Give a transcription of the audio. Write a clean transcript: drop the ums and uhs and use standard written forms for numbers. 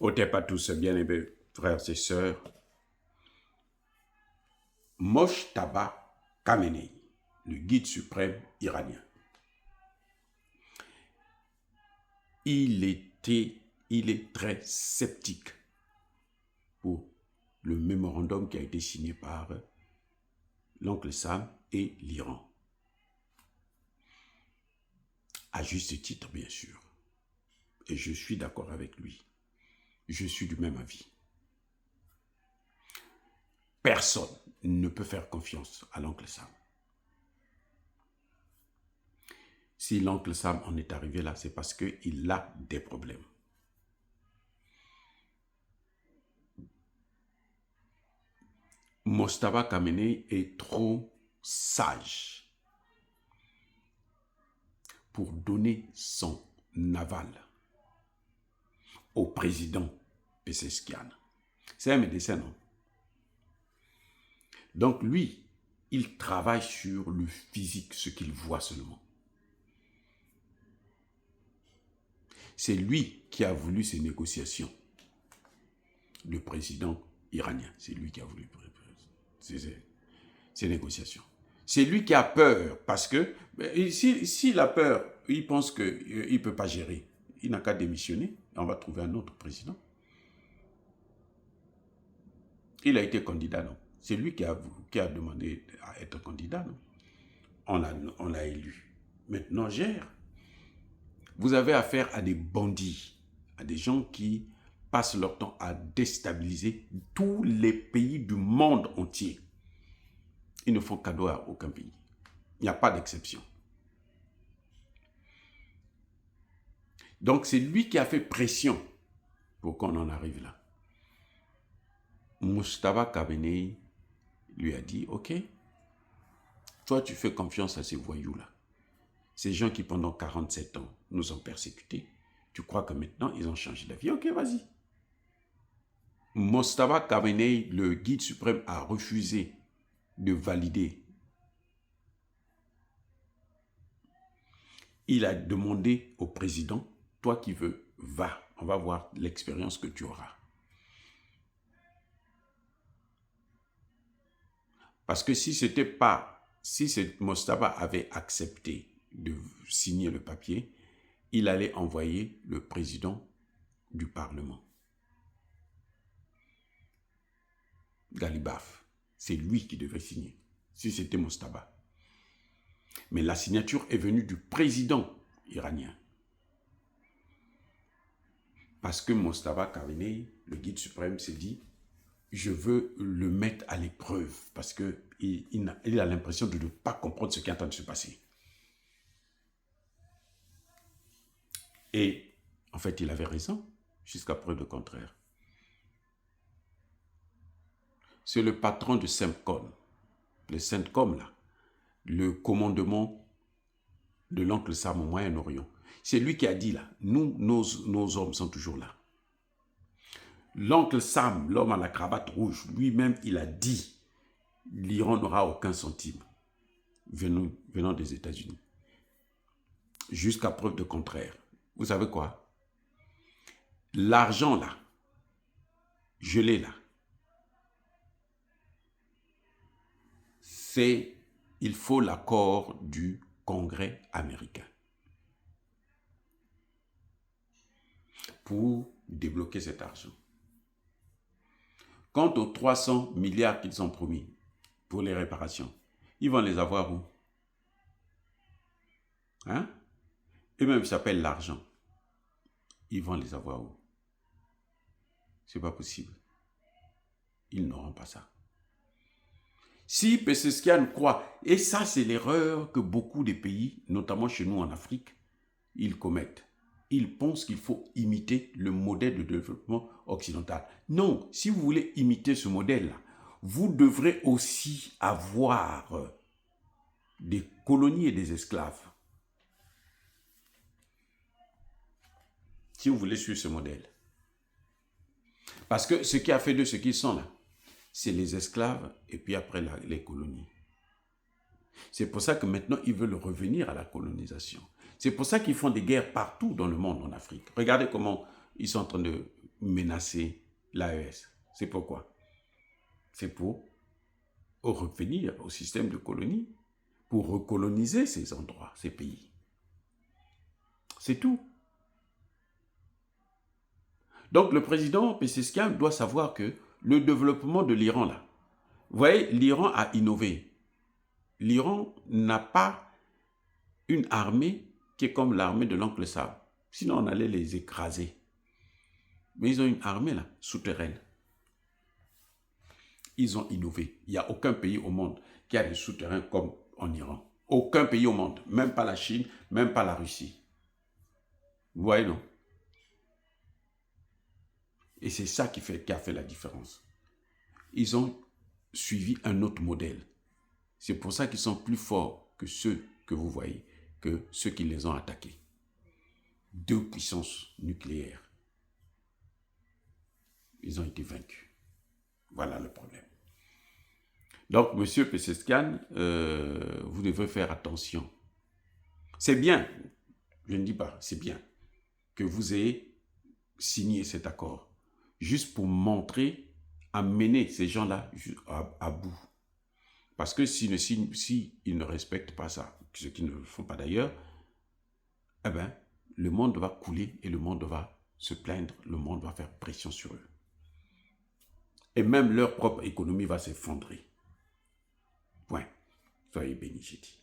Otep à tous, bien-aimés frères et sœurs. Mojtaba Khamenei, le guide suprême iranien. Il est très sceptique pour le mémorandum qui a été signé par l'oncle Sam et l'Iran. À juste titre, bien sûr. Et je suis d'accord avec lui. Je suis du même avis. Personne ne peut faire confiance à l'oncle Sam. Si l'oncle Sam en est arrivé là, c'est parce qu'il a des problèmes. Mojtaba Khamenei est trop sage pour donner son aval au président Pezeshkian. C'est un médecin, non? Donc lui, il travaille sur le physique, ce qu'il voit seulement. C'est lui qui a voulu ces négociations. Le président iranien, c'est lui qui a voulu ces négociations. C'est lui qui a peur, parce que s'il a peur, il pense qu'il ne peut pas gérer. Il n'a qu'à démissionner, on va trouver un autre président. Il a été candidat, non? C'est lui qui a demandé à être candidat, non? On l'a élu. Maintenant, gère. Vous avez affaire à des bandits, à des gens qui passent leur temps à déstabiliser tous les pays du monde entier. Ils ne font cadeau à aucun pays. Il n'y a pas d'exception. Donc, c'est lui qui a fait pression pour qu'on en arrive là. Mojtaba Khamenei lui a dit, ok, toi tu fais confiance à ces voyous-là. Ces gens qui pendant 47 ans nous ont persécutés, tu crois que maintenant ils ont changé d'avis? Ok, vas-y. Mojtaba Khamenei, le guide suprême, a refusé de valider. Il a demandé au président, toi qui veux, va, on va voir l'expérience que tu auras. Parce que si Mojtaba avait accepté de signer le papier, il allait envoyer le président du Parlement. Ghalibaf, c'est lui qui devait signer, si c'était Mojtaba. Mais la signature est venue du président iranien. Parce que Mojtaba Khamenei, le guide suprême, s'est dit, je veux le mettre à l'épreuve, parce qu'il a l'impression de ne pas comprendre ce qui est en train de se passer. Et en fait, il avait raison, jusqu'à preuve de contraire. C'est le patron de CENTCOM, le CENTCOM là, le commandement de l'oncle Sam au Moyen-Orient. C'est lui qui a dit là, nos hommes sont toujours là. L'oncle Sam, l'homme à la cravate rouge, lui-même, il a dit, l'Iran n'aura aucun centime venant des États-Unis. Jusqu'à preuve de contraire. Vous savez quoi? L'argent là, gelé là, il faut l'accord du Congrès américain pour débloquer cet argent. Quant aux 300 milliards qu'ils ont promis pour les réparations, ils vont les avoir où? Hein? Eux-mêmes s'appellent l'argent. Ils vont les avoir où? C'est pas possible. Ils n'auront pas ça. Si Pezeshkian croit, et ça c'est l'erreur que beaucoup de pays, notamment chez nous en Afrique, ils commettent. Ils pensent qu'il faut imiter le modèle de développement occidental. Non, si vous voulez imiter ce modèle-là, vous devrez aussi avoir des colonies et des esclaves. Si vous voulez suivre ce modèle. Parce que ce qui a fait de ce qu'ils sont là, c'est les esclaves et puis après les colonies. C'est pour ça que maintenant, ils veulent revenir à la colonisation. C'est pour ça qu'ils font des guerres partout dans le monde, en Afrique. Regardez comment ils sont en train de menacer l'AES. C'est pourquoi? C'est pour revenir au système de colonie, pour recoloniser ces endroits, ces pays. C'est tout. Donc le président Pezeshkian doit savoir que le développement de l'Iran, là, vous voyez, l'Iran a innové. L'Iran n'a pas une armée qui est comme l'armée de l'oncle Sam. Sinon, on allait les écraser. Mais ils ont une armée là, souterraine. Ils ont innové. Il n'y a aucun pays au monde qui a des souterrains comme en Iran. Aucun pays au monde. Même pas la Chine, même pas la Russie. Vous voyez, non? Et c'est ça qui a fait la différence. Ils ont suivi un autre modèle. C'est pour ça qu'ils sont plus forts que ceux que vous voyez, que ceux qui les ont attaqués. 2 puissances nucléaires. Ils ont été vaincus. Voilà le problème. Donc, M. Pezeshkian, vous devez faire attention. C'est bien, je ne dis pas, c'est bien que vous ayez signé cet accord, juste pour montrer, amener ces gens-là à bout. Parce que s'ils ne respectent pas ça, ce qu'ils ne le font pas d'ailleurs, eh bien, le monde va couler et le monde va se plaindre, le monde va faire pression sur eux. Et même leur propre économie va s'effondrer. Point. Soyez bénis, j'ai dit.